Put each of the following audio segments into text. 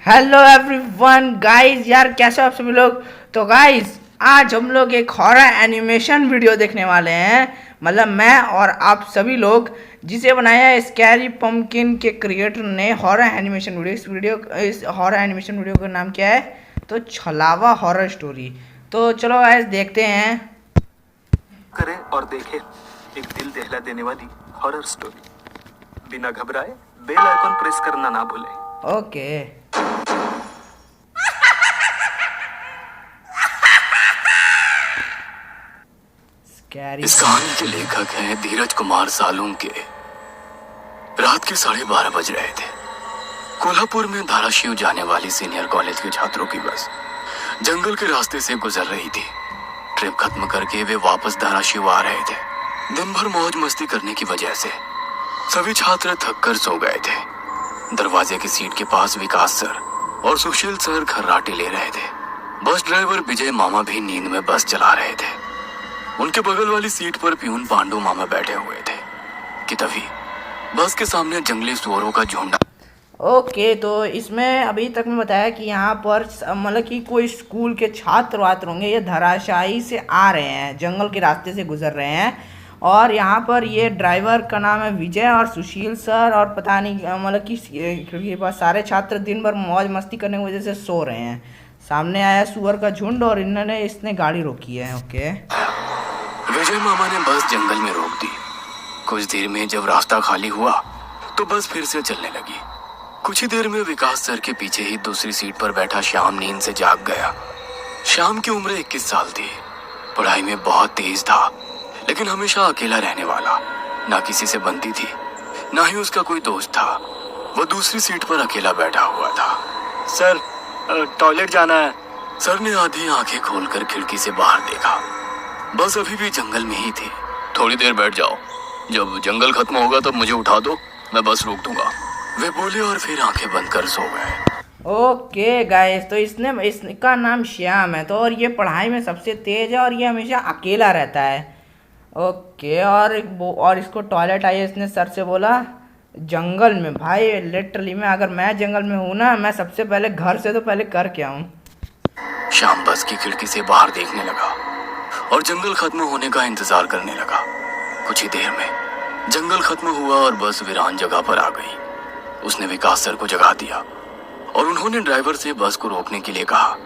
Hello everyone guys, यार कैसे हो आप सभी लोग। तो गाइस आज हम लोग एक हॉरर एनिमेशन वीडियो देखने वाले हैं। मतलब मैं और आप सभी लोग, जिसे बनाया है स्कैरी पम्पकिन के क्रिएटर ने हॉरर एनिमेशन वीडियो। इस हॉरर एनिमेशन वीडियो का नाम क्या है? तो छलावा हॉरर स्टोरी। तो चलो गाइस देखते हैं। करें और देखें एक दिल दहला देने वाली हॉरर स्टोरी। बिना घबराए बेल आइकन प्रेस करना ना भूलें। ओके। इस कहानी के लेखक हैं धीरज कुमार सालुंके। रात के 12:30 बज रहे थे। कोल्हापुर में धाराशिव जाने वाली सीनियर कॉलेज के छात्रों की बस जंगल के रास्ते से गुजर रही थी। ट्रिप खत्म करके वे वापस धाराशिव आ रहे थे। दिन भर मौज मस्ती करने की वजह से सभी छात्र थक कर सो गए थे। दरवाजे की सीट के पास विकास सर और सुशील सर खर्राटे ले रहे थे। बस ड्राइवर विजय मामा भी नींद में बस चला रहे थे। उनके बगल वाली सीट पर प्यून पांडु मामा बैठे हुए थे कि तभी बस के सामने जंगली सुअरों का झुंड। ओके, तो इसमें अभी तक मैं बताया कि यहाँ पर मतलब कि कोई स्कूल के छात्र वात्र होंगे। ये धराशायी से आ रहे हैं, जंगल के रास्ते से गुजर रहे हैं। और यहाँ पर ये ड्राइवर का नाम है विजय और सुशील सर, और पता नहीं मतलब कि खिड़की के पास सारे छात्र दिन भर मौज मस्ती करने की वजह से सो रहे हैं। सामने आया सुअर का झुंड और इसने गाड़ी रोकी है। ओके, विजय मामा ने बस जंगल में रोक दी। कुछ देर में जब रास्ता खाली हुआ तो बस फिर से चलने लगी। कुछ ही देर में विकास सर के पीछे ही दूसरी सीट पर बैठा श्याम नींद से जाग गया। श्याम की उम्र 21 साल थी। पढ़ाई में बहुत तेज था, लेकिन हमेशा अकेला रहने वाला। ना किसी से बनती थी, ना ही उसका कोई दोस्त था। वो दूसरी सीट पर अकेला बैठा हुआ था। सर, टॉयलेट जाना है। सर ने आधी आंखें खोलकर खिड़की से बाहर देखा। बस अभी भी जंगल में ही थी। थोड़ी देर बैठ जाओ, जब जंगल खत्म होगा तब मुझे उठा दो, मैं बस रोक दूंगा, वे बोले और फिर आंखें बंद कर सो गए। ओके गाइस, तो इसका नाम श्याम है। तो और ये पढ़ाई में सबसे तेज है और ये हमेशा अकेला रहता है। ओके, और इसको टॉयलेट आई है, इसने सर से बोला जंगल में। भाई लिटरली में अगर मैं जंगल में हूँ ना, मैं सबसे पहले घर से तो पहले कर के आऊँ। श्याम बस की खिड़की से बाहर देखने लगा और जंगल खत्म होने का इंतजार करने लगा। कुछ ही देर में जंगल खत्म हुआ और बस वीरान जगह पर आ गई। उसने विकास सर को जगा दिया और उन्होंने ड्राइवर से बस को रोकने के लिए कहा।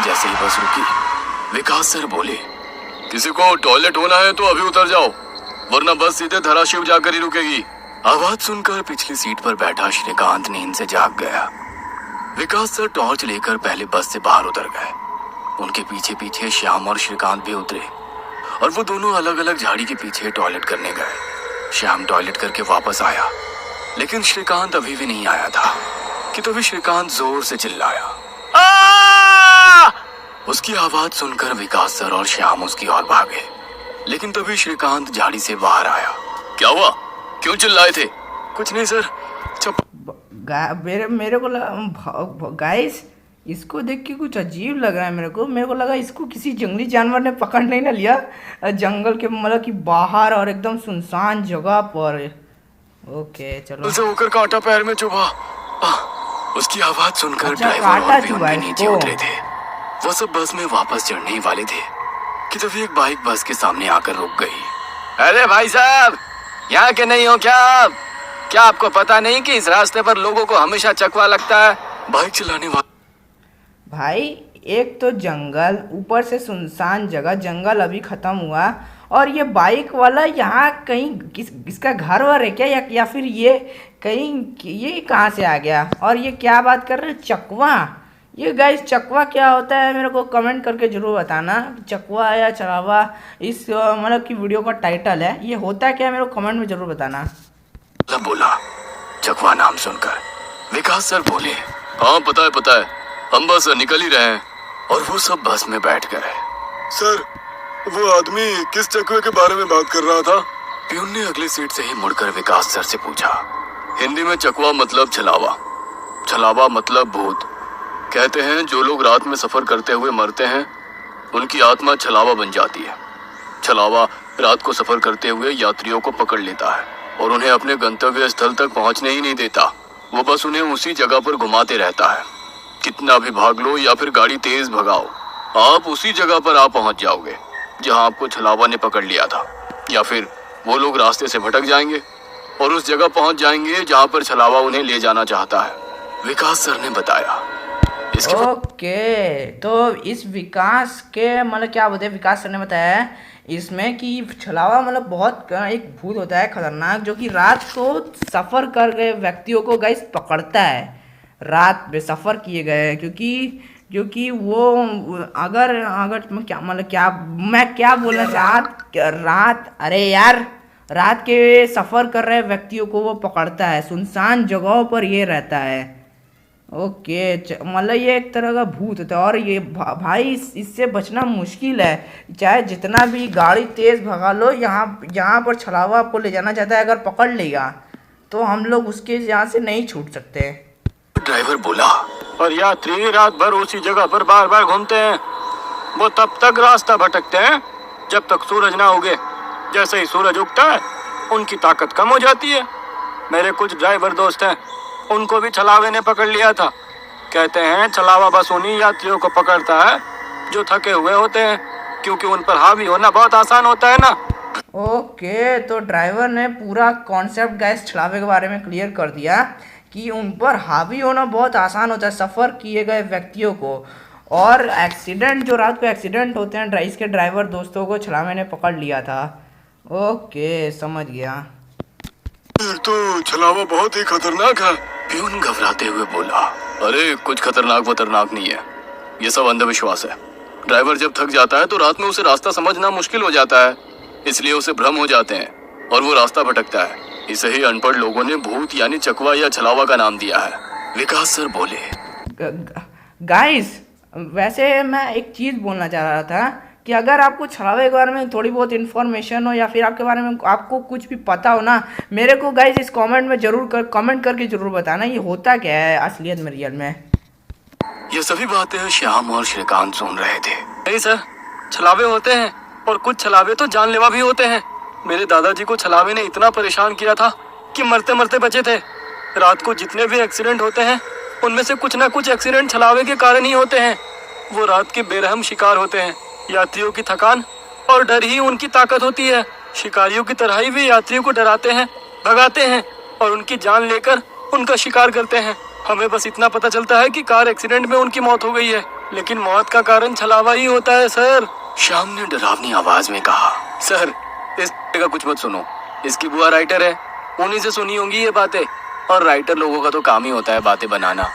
जैसे ही बस रुकी, विकास सर बोले, किसी को टॉयलेट होना है तो अभी उतर जाओ, वरना बस सीधे धाराशिव जाकर ही रुकेगी। आवाज सुनकर पिछली सीट पर बैठा श्रीकांत नींद से जाग गया। विकास सर टॉर्च लेकर पहले बस से बाहर उतर गए। उनके पीछे पीछे श्याम और श्रीकांत भी उतरे और वो दोनों अलग अलग झाड़ी के पीछे टॉयलेट करने गए। श्याम टॉयलेट करके वापस आया, लेकिन श्रीकांत अभी भी नहीं आया था कि तभी श्रीकांत जोर से चिल्लाया। उसकी आवाज सुनकर विकास सर और श्याम उसकी ओर भागे, लेकिन तभी श्रीकांत झाड़ी से बाहर आया। क्या हुआ, क्यों चिल्लाए थे? कुछ नहीं सर। मेरे को गाइस, इसको देख के कुछ अजीब लग रहा है। मेरे को लगा इसको किसी जंगली जानवर ने पकड़ नहीं ना लिया, जंगल के मतलब कि बाहर और एकदम सुनसान जगह पर। ओके चलो। उसे होकर कांटा पैर में चुभा। उसकी आवाज सुनकर ड्राइवर और भी उनके नीचे उतरे थे। वो सब बस में वापस चढ़ने ही वाले थे कि तभी एक बाइक बस के सामने आकर रुक गई। अरे भाई साहब, यहाँ के नहीं हो क्या आप? क्या आपको पता नहीं कि इस रास्ते पर लोगों को हमेशा चकवा लगता है? बाइक चलाने वाला भाई, एक तो जंगल, ऊपर से सुनसान जगह, जंगल अभी खत्म हुआ, और ये बाइक वाला यहाँ कहीं इसका घर वर है क्या, या फिर ये कहीं ये कहाँ से आ गया? और ये क्या बात कर रहे हैं, चकवा? ये गाइस चकवा क्या होता है मेरे को कमेंट करके जरूर बताना। चकवा या चलावा इस मतलब की वीडियो का टाइटल है, ये होता है क्या मेरे को कमेंट में जरूर बताना। बोला। चकवा नाम सुनकर विकास सर बोले, हाँ पता है, हम बस निकल ही रहे हैं। और वो सब बस में बैठ गए। सर, वो आदमी किस चकवे के बारे में बात कर रहा था? प्यून ने अगली सीट से ही मुड़कर विकास सर से पूछा। हिंदी में चकवा मतलब छलावा, छलावा मतलब भूत। कहते हैं जो लोग रात में सफर करते हुए मरते हैं, उनकी आत्मा छलावा बन जाती है। छलावा रात को सफर करते हुए यात्रियों को पकड़ लेता है और उन्हें अपने गंतव्य स्थल तक पहुंचने ही नहीं देता। वो बस उन्हें उसी जगह पर घुमाते रहता है। कितना भी भाग लो या फिर गाड़ी तेज भगाओ, आप उसी जगह पर आ पहुंच जाओगे जहां आपको छलावा ने पकड़ लिया था। या फिर वो लोग रास्ते से भटक जाएंगे और उस जगह पहुंच जाएंगे जहां पर छलावा उन्हें ले जाना चाहता है, विकास सर ने बताया। ओके, तो इस विकास के मतलब क्या बोलते हैं, विकास सर ने बताया है इसमें कि छलावा मतलब बहुत एक भूत होता है खतरनाक, जो कि रात को सफ़र कर गए व्यक्तियों को गाइस पकड़ता है, रात में सफ़र किए गए हैं, क्योंकि वो अगर मैं क्या बोलना चाह रात अरे यार रात के सफ़र कर रहे व्यक्तियों को वो पकड़ता है, सुनसान जगहों पर ये रहता है। ओके, मतलब ये एक तरह का भूत होता है और ये भाई इससे बचना मुश्किल है, चाहे जितना भी गाड़ी तेज़ भगा लो, यहाँ पर छलावा आपको ले जाना चाहता है, अगर पकड़ लेगा तो हम लोग उसके यहाँ से नहीं छूट सकते। ड्राइवर बोला। और यात्री रात भर उसी जगह पर बार बार घूमते हैं, वो तब तक रास्ता भटकते हैं जब तक सूरज ना उगे। जैसे ही सूरज उगता है उनकी ताकत कम हो जाती है। मेरे कुछ ड्राइवर दोस्त हैं, उनको भी छलावे ने पकड़ लिया था। कहते हैं छलावा बस उन्हीं यात्रियों को पकड़ता है जो थके हुए होते हैं, क्योंकि उन पर हावी होना बहुत आसान होता है ना। ओके, तो ड्राइवर ने पूरा कॉन्सेप्ट गैस छलावे के बारे में क्लियर कर दिया कि उन पर हावी होना बहुत आसान होता है सफ़र किए गए व्यक्तियों को, और एक्सीडेंट जो रात को एक्सीडेंट होते हैं इसके ड्राइवर दोस्तों को छलावे ने पकड़ लिया था। ओके, समझ गया। फिर तो छलावा बहुत ही खतरनाक है। प्यून घबराते हुए बोला। अरे कुछ खतरनाक नहीं है, ये सब अंधविश्वास है। ड्राइवर जब थक जाता है तो रात में उसे रास्ता समझना मुश्किल हो जाता है, इसलिए उसे भ्रम हो जाते हैं और वो रास्ता भटकता है। इसे ही अनपढ़ लोगों ने भूत यानी चकवा या छलावा का नाम दिया है, विकास सर बोले। गाइस, वैसे मैं एक चीज़ बोलना चाह रहा था कि अगर आपको छलावे के बारे में थोड़ी बहुत इन्फॉर्मेशन हो या फिर आपके बारे में आपको कुछ भी पता हो ना, मेरे को गाइस इस कमेंट में जरूर कमेंट करके जरूर बताना ये होता क्या है असलियत में, रियल में। ये सभी बातें श्याम और श्रीकांत सुन रहे थे। नहीं सर, छलावे होते हैं और कुछ छलावे तो जानलेवा भी होते हैं। मेरे दादाजी को छलावे ने इतना परेशान किया था कि मरते मरते बचे थे। रात को जितने भी एक्सीडेंट होते हैं उनमें से कुछ ना कुछ एक्सीडेंट छलावे के कारण ही होते हैं। वो रात के बेरहम शिकार होते हैं। यात्रियों की थकान और डर ही उनकी ताकत होती है। शिकारियों की तरह ही वे यात्रियों को डराते हैं, भगाते हैं और उनकी जान लेकर उनका शिकार करते हैं। हमें बस इतना पता चलता है कि कार एक्सीडेंट में उनकी मौत हो गई है, लेकिन मौत का कारण छलावा ही होता है सर। श्याम ने डरावनी आवाज में कहा। सर, इस का कुछ मत सुनो, इसकी बुआ राइटर है, उन्हीं से सुनी होंगी ये बातें, और राइटर लोगों का तो काम ही होता है बातें बनाना।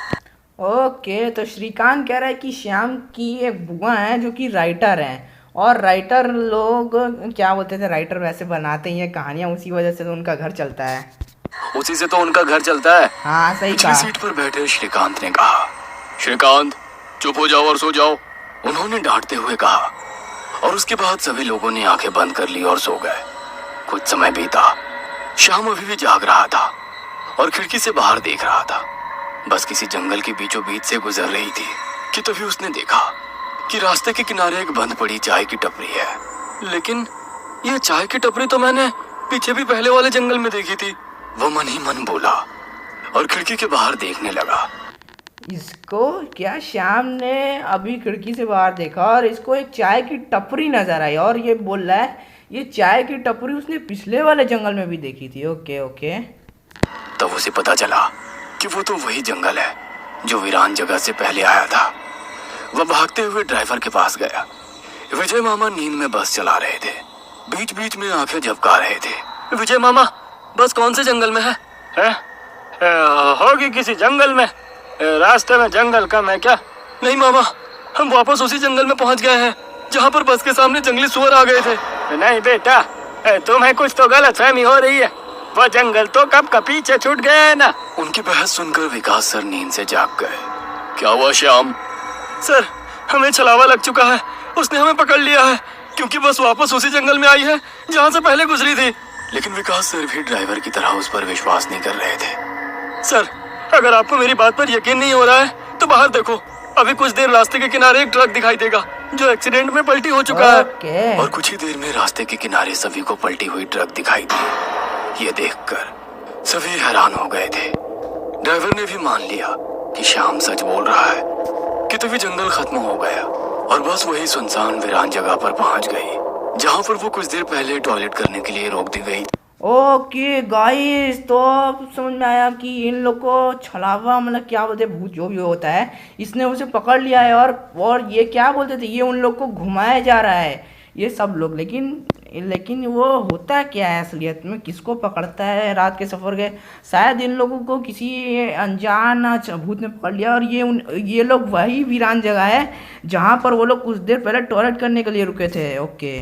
ओके, तो श्रीकांत कह रहा है कि श्याम की एक बुआ हैं जो कि राइटर हैं, और राइटर लोग क्या बोलते थे, राइटर वैसे बनाते ही हैं कहानियाँ, उसी वजह से तो उनका घर चलता है। उसी से तो उनका घर चलता है। हाँ, सही पिछली कहा। सीट पर बैठे श्रीकांत ने कहा। श्रीकांत चुप हो जाओ और सो जाओ, उन्होंने डांटते हुए कहा। और उसके बाद सभी लोगों ने आंखें बंद कर ली और सो गए। कुछ समय बीता, श्याम अभी भी जाग रहा था और खिड़की से बाहर देख रहा था। बस किसी जंगल के बीचों बीच से गुजर रही थी कि तभी उसने देखा कि रास्ते के किनारे एक बंद पड़ी चाय की टपरी है। लेकिन ये चाय की टपरी तो मैंने पीछे भी पहले वाले जंगल में देखी थी। वो मन ही मन बोला और खिड़की के बाहर देखने लगा। इसको क्या श्याम ने अभी खिड़की से बाहर देखा और इसको एक चाय की टपरी नजर आई, और ये बोल रहा है ये चाय की टपरी उसने पिछले वाले जंगल में भी देखी थी। ओके ओके, तब उसे पता चला कि वो तो वही जंगल है जो वीरान जगह से पहले आया था। वह भागते हुए ड्राइवर के पास गया। विजय मामा नींद में बस चला रहे थे, बीच बीच में आंखें झपका रहे थे। विजय मामा, बस कौन से जंगल में है? होगी किसी जंगल में। रास्ते में जंगल कम है क्या? नहीं मामा, हम वापस उसी जंगल में पहुंच गए हैं जहाँ पर बस के सामने जंगली सुअर आ गए थे। नहीं बेटा, तुम्हें कुछ तो गलतफहमी हो रही है। वो जंगल तो कब का पीछे छूट गया है ना। उनकी बहस सुनकर विकास सर नींद से जाग गए। क्या हुआ श्याम? सर, हमें छलावा लग चुका है, उसने हमें पकड़ लिया है, क्योंकि बस वापस उसी जंगल में आई है जहाँ से पहले गुजरी थी। लेकिन विकास सर भी ड्राइवर की तरह उस पर विश्वास नहीं कर रहे थे। सर, अगर आपको मेरी बात पर यकीन नहीं हो रहा है तो बाहर देखो, अभी कुछ देर रास्ते के किनारे एक ट्रक दिखाई देगा जो एक्सीडेंट में पलटी हो चुका है। और कुछ ही देर में रास्ते के किनारे सभी को पलटी हुई ट्रक दिखाई दी। ये देखकर सभी हैरान हो गए थे। ड्राइवर ने भी मान लिया कि श्याम सच बोल रहा है। कि तभी जंगल खत्म हो गया और बस वही सुनसान वीरान जगह पर पहुंच गई जहां पर वो कुछ देर पहले टॉयलेट करने के लिए रोक दी गई। ओके गाइस, तो अब समझ में आया कि इन लोग को छलावा मतलब क्या बोलते हैं, भूत जो भी होता है, इसने उसे पकड़ लिया है। और ये क्या बोलते थे, ये उन लोग को घुमाया जा रहा है ये सब लोग। लेकिन वो होता क्या है असलियत में, किसको पकड़ता है रात के सफ़र के? शायद इन लोगों को किसी अनजान भूत ने पकड़ लिया। और ये लोग वही वीरान जगह है जहाँ पर वो लोग कुछ देर पहले टॉयलेट करने के लिए रुके थे। ओके,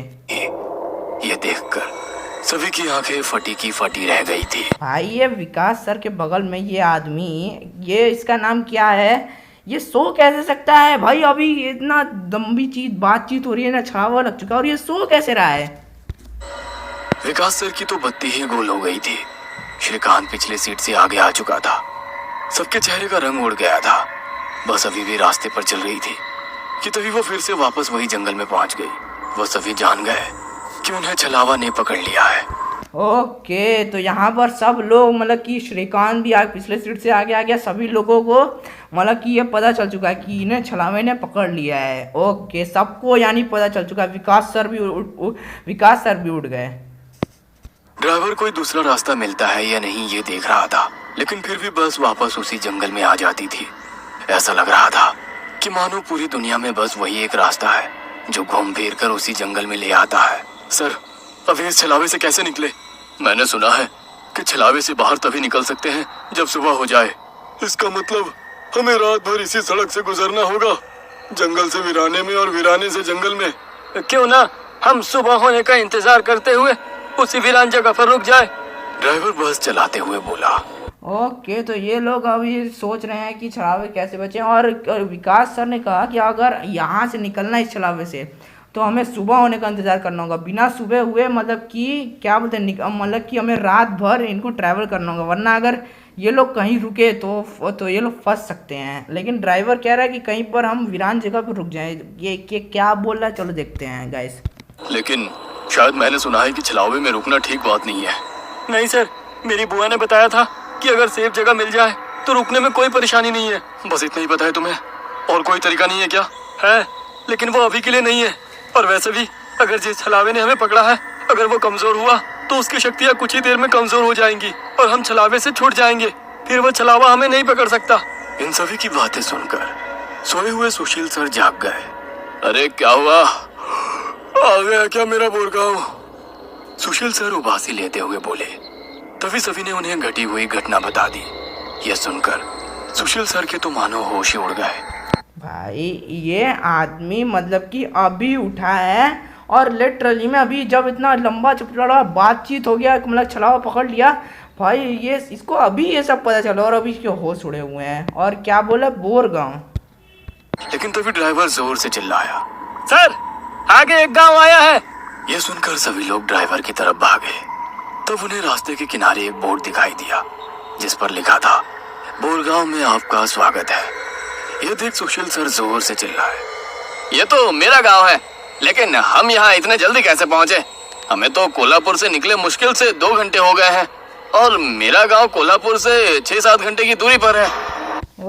ये देखकर सभी की आंखें फटी की फटी रह गई थी। भाई ये विकास सर के बगल में ये आदमी, ये इसका नाम क्या है, ये सो कैसे सकता है भाई? अभी इतना लंबी बातचीत हो रही है ना, छावा लग चुका है, और ये सो कैसे रहा है? विकास सर की तो बत्ती ही गोल हो गई थी। श्रीकांत पिछले सीट से आगे आ चुका था। सबके चेहरे का रंग उड़ गया था। बस अभी भी रास्ते पर चल रही थी कि तभी वो फिर से वापस वही जंगल में पहुंच गई। वो सभी जान गए कि उन्हें छलावा ने पकड़ लिया है। ओके, तो यहाँ पर सब लोग मतलब कि श्रीकांत भी पिछले सीट से आगे आ गया। सभी लोगों को मतलब कि ये पता चल चुका है कि इन्हें छलावे ने पकड़ लिया है। ओके, सबको यानी पता चल चुका है। विकास सर भी उठ गए। ड्राइवर कोई दूसरा रास्ता मिलता है या नहीं ये देख रहा था, लेकिन फिर भी बस वापस उसी जंगल में आ जाती थी। ऐसा लग रहा था कि मानो पूरी दुनिया में बस वही एक रास्ता है जो घूम फिर कर उसी जंगल में ले आता है। सर, अभी इस छलावे से कैसे निकले? मैंने सुना है कि छलावे से बाहर तभी निकल सकते हैं जब सुबह हो जाए। इसका मतलब हमें रात भर इसी सड़क से गुजरना होगा, जंगल से वीराने में और वीराने से जंगल में। क्यों ना हम सुबह होने का इंतजार करते हुए उसी वीरान जगह पर रुक जाए। ड्राइवर बस चलाते हुए बोला। ओके, तो ये लोग अभी सोच रहे हैं कि छलावे कैसे बचें। और विकास सर ने कहा कि अगर यहाँ से निकलना है इस छलावे से तो हमें सुबह होने का इंतज़ार करना होगा। बिना सुबह हुए मतलब कि क्या बोलते हैं, मतलब कि हमें रात भर इनको ट्रैवल करना होगा, वरना अगर ये लोग कहीं रुके तो ये लोग फंस सकते हैं। लेकिन ड्राइवर कह रहा है कि कहीं पर हम वीरान जगह पर रुक जाएं। ये क्या बोल रहा है, चलो देखते हैं गाइस। लेकिन शायद मैंने सुना है कि छलावे में रुकना ठीक बात नहीं है। नहीं सर, मेरी बुआ ने बताया था कि अगर सेफ जगह मिल जाए तो रुकने में कोई परेशानी नहीं है। बस इतना ही पता है तुम्हें? और कोई तरीका नहीं है क्या? है, लेकिन वो अभी के लिए नहीं है। और वैसे भी अगर जिस छलावे ने हमें पकड़ा है, अगर वो कमजोर हुआ तो उसकी शक्तियाँ कुछ ही देर में कमजोर हो जाएंगी और हम छलावे से छूट जाएंगे। फिर वो छलावा हमें नहीं पकड़ सकता। इन सभी की बातें सुनकर सोए हुए सुशील सर जाग गए। अरे क्या हुआ? आ गया क्या मेरा बोरगांव? सुशील सर उबासी लेते हुए बोले। तभी सभी ने उन्हें घटी हुई घटना बता दी। यह सुनकर सुशील सर के तो मानो होश ही उड़ गए। भाई ये आदमी मतलब कि अभी उठा है और लिटरली में अभी जब इतना लंबा चौड़ा बातचीत हो गया, मतलब छलावा पकड़ लिया भाई, ये इसको अभी ये सब पता चला और अभी इसके होश उड़े हुए हैं। और क्या बोला, बोरगांव। लेकिन तभी ड्राइवर जोर से चिल्लाया, सर आगे एक गांव आया है। यह सुनकर सभी लोग ड्राइवर की तरफ भागे। तब उन्हें रास्ते के किनारे एक बोर्ड दिखाई दिया जिस पर लिखा था, बोरगांव में आपका स्वागत है। यह देख सुशील सर जोर से चिल्लाए, ये तो मेरा गांव है, लेकिन हम यहाँ इतने जल्दी कैसे पहुँचे? हमें तो कोल्हापुर से निकले मुश्किल से 2 घंटे हो गए हैं और मेरा गांव कोल्हापुर से 6-7 घंटे की दूरी पर है।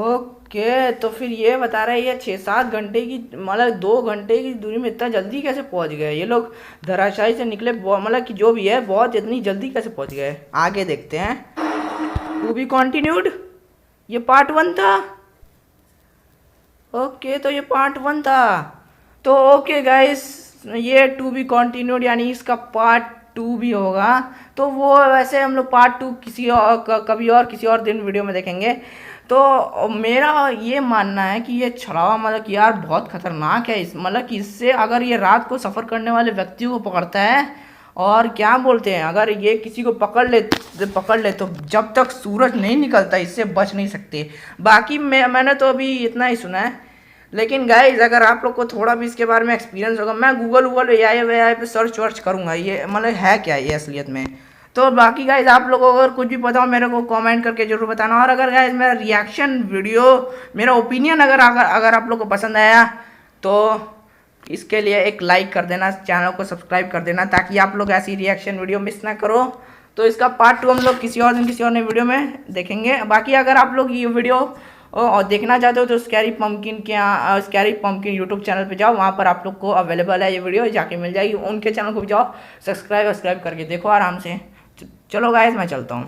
ओके, तो फिर ये बता रहे हैं ये 6-7 घंटे की मतलब 2 घंटे की दूरी में इतना जल्दी कैसे पहुंच गए ये लोग? धराशायी से निकले, मतलब कि जो भी है बहुत इतनी जल्दी कैसे पहुंच गए? आगे देखते हैं। टू बी कंटिन्यूड, ये पार्ट 1 था। ओके, तो ये पार्ट 1 था। तो ओके गाइस, ये टू बी कंटिन्यूड यानी इसका पार्ट 2 भी होगा। तो वो वैसे हम लोग पार्ट 2 कभी और किसी और दिन वीडियो में देखेंगे। तो मेरा ये मानना है कि ये छलावा मतलब कि यार बहुत ख़तरनाक है। मतलब कि इससे अगर ये रात को सफ़र करने वाले व्यक्तियों को पकड़ता है और क्या बोलते हैं, अगर ये किसी को पकड़ ले तो जब तक सूरज नहीं निकलता इससे बच नहीं सकते। बाकी मैंने तो अभी इतना ही सुना है। लेकिन गाइज अगर आप लोग को थोड़ा भी इसके बारे में एक्सपीरियंस होगा, मैं गूगल AI पे सर्च करूँगा ये मतलब है क्या ये असलियत में। तो बाकी गाइज आप लोगों को अगर कुछ भी पता हो मेरे को कमेंट करके ज़रूर बताना। और अगर गाइज मेरा रिएक्शन वीडियो, मेरा ओपिनियन अगर आप लोग को पसंद आया तो इसके लिए एक लाइक कर देना, चैनल को सब्सक्राइब कर देना ताकि आप लोग ऐसी रिएक्शन वीडियो मिस ना करो। तो इसका पार्ट 2 हम लोग किसी और दिन किसी और नए वीडियो में देखेंगे। बाकी अगर आप लोग ये वीडियो और देखना चाहते हो तो स्कैरी पंपकिन के यहाँ स्कैरी पंपकिन यूट्यूब चैनल पे जाओ, वहाँ पर आप लोग को अवेलेबल है ये वीडियो, जाके मिल जाएगी। उनके चैनल को भी जाओ सब्सक्राइब करके देखो आराम से। चलो गाइस मैं चलता हूँ।